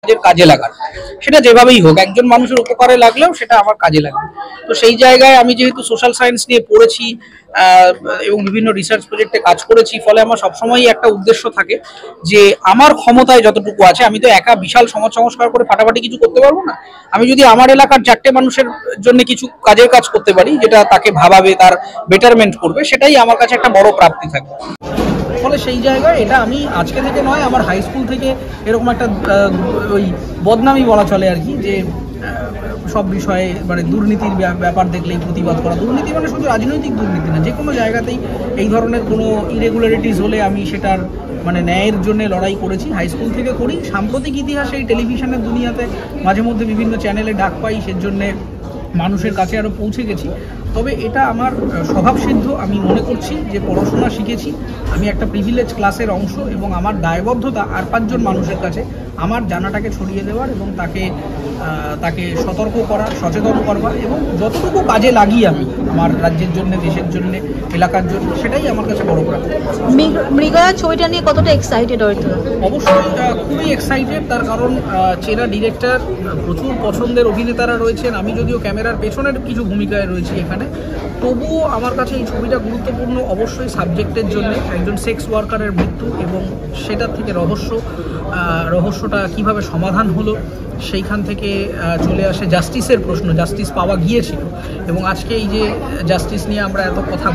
নিজের কাজে লাগার, সেটা যেভাবেই হোক, একজন মানুষের উপকারে লাগলেও সেটা আমার কাজে লাগবে। তো সেই জায়গায় আমি যেহেতু সোশ্যাল সায়েন্স নিয়ে পড়েছি এবং বিভিন্ন রিসার্চ প্রজেক্টে কাজ করেছি, ফলে আমার সবসময়ই একটা উদ্দেশ্য থাকে যে আমার ক্ষমতায় যতটুকু আছে, আমি তো একা বিশাল সমাজ সংস্কার করে ফাটাফাটি কিছু করতে পারবো না। আমি যদি আমার এলাকার 4টে মানুষের জন্য কিছু কাজের কাজ করতে পারি যেটা তাকে ভাবাবে, তার বেটারমেন্ট করবে, সেটাই আমার কাছে একটা বড় প্রাপ্তি থাকবে। ফলে সেই জায়গায় এটা আমি আজকে থেকে নয়, আমার হাই স্কুল থেকে এরকম একটা ওই বদনামি বলা চলে আর কি, যে সব বিষয়ে মানে দুর্নীতির ব্যাপার দেখলেই প্রতিবাদ করা। দুর্নীতি মানে শুধু রাজনৈতিক দুর্নীতি না, যে কোনো জায়গাতেই এই ধরনের কোনো ইরেগুলারিটিস হলে আমি সেটার মানে ন্যায়ের জন্য লড়াই করেছি, হাই স্কুল থেকে করি। সাম্প্রতিক ইতিহাসে এই টেলিভিশনের দুনিয়াতে মাঝে মধ্যে বিভিন্ন চ্যানেলে ডাক পাই, সেজন্যে মানুষের কাছে আরও পৌঁছে গেছি। তবে এটা আমার স্বভাবসিদ্ধ, আমি মনে করছি যে পড়াশোনা শিখেছি, আমি একটা প্রিভিলেজ ক্লাসের অংশ, এবং আমার দায়বদ্ধতা আর 5জন মানুষের কাছে আমার জানাটাকে ছড়িয়ে দেওয়ার এবং তাকে সতর্ক করা, সচেতন করবার, এবং যতটুকু কাজে লাগি আমি আমার রাজ্যের জন্য, দেশের জন্য, এলাকার জন্য, সেটাই আমার কাছে বড় প্রাপ্তি। মৃগয়া ছবিটা নিয়ে কতটা এক্সাইটেড হয়তো? অবশ্যই খুবই এক্সাইটেড, তার কারণ চেনা ডিরেক্টর, প্রচুর পছন্দের অভিনেতারা রয়েছেন। আমি যদিও ক্যামেরার পেছনের কিছু ভূমিকায় রয়েছি এখানে, তবুও আমার কাছে এই ছবিটা গুরুত্বপূর্ণ অবশ্যই সাবজেক্টের জন্য। একজন সেক্স ওয়ার্কারের মৃত্যু এবং সেটার থেকে রহস্যটা কিভাবে সমাধান হলো, সেইখান থেকে চলে আসে জাস্টিসের প্রশ্ন, জাস্টিস পাওয়া গিয়েছিল, এবং আজকে এই যে জাস্টিস নিয়ে আমরা এত কথা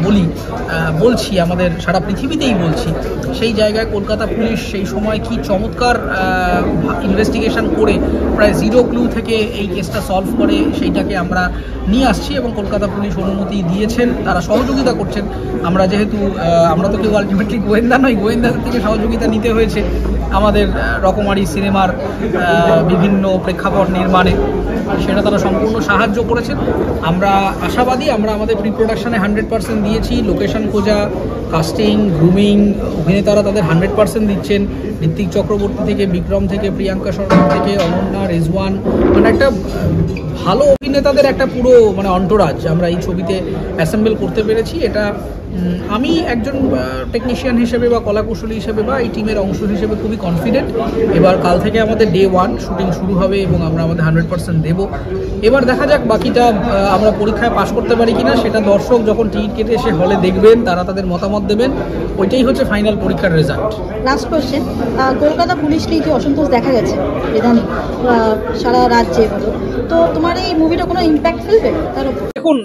বলছি, আমাদের সারা পৃথিবীতেই বলছি, সেই জায়গায় কলকাতা পুলিশ সেই সময় কি চমৎকার ইনভেস্টিগেশন করে প্রায় 0 ক্লু থেকে এই কেসটা সলভ করে, সেইটাকে আমরা নিয়ে আসছি, এবং কলকাতা পুলিশ অনুমতি দিয়েছেন, তারা সহযোগিতা করছেন। আমরা তো কেউ আলটিমেটলি গোয়েন্দা নই, গোয়েন্দাদের থেকে সহযোগিতা নিতে হয়েছে আমাদের রকমারি সিনেমার বিভিন্ন প্রেক্ষাপট নির্মাণে, সেটা তারা সম্পূর্ণ সাহায্য করেছেন। আমরা আশাবাদী, আমরা আমাদের প্রি প্রোডাকশানে 100% দিয়েছি। লোকেশন খোঁজা, কাস্টিং, গ্রুমিং, অভিনেতারা তাদের 100% দিচ্ছেন। ঋত্বিক চক্রবর্তী থেকে, বিক্রম থেকে, প্রিয়াঙ্কা সরকার থেকে, অনন্যা, রেজওয়ান, মানে একটা ভালো অভিনেতাদের একটা পুরো মানে অন্টোরাজ আমরা এই ছবিতে অ্যাসেম্বল করতে পেরেছি। এটা আমি একজন টেকনিশিয়ান হিসেবে বা কলাকুশলী হিসেবে বা এই টিমের অংশ হিসেবে খুবই কনফিডেন্ট। এবার কাল থেকে আমাদের ডে 1 শুটিং শুরু হবে এবং আমরা আমাদের 100% দেব। এবার দেখা যাক বাকিটা আমরা পরীক্ষায় পাশ করতে পারি কিনা, সেটা দর্শক যখন টিকিট কেটে এসে হলে দেখবেন, তারা তাদের মতামত দেবেন, ওইটাই হচ্ছে ফাইনাল পরীক্ষার result. Last question, Kolkata police নিয়ে যে অসন্তোষ দেখা গেছে ইদানিং সারা রাজ্যে, তো তোমার এই মুভিটা কোনো ইম্প্যাক্ট ফেলবে তার উপর? দেখুন,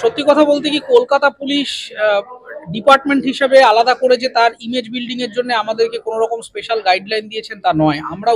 সত্যি কথা বলতে কি, কলকাতা পুলিশ ডিপার্টমেন্ট হিসেবে আলাদা করে যে তার ইমেজ বিল্ডিং এর জন্য আমাদেরকে কোনো রকম স্পেশাল গাইডলাইন দিয়েছেন তা নয়। আমরা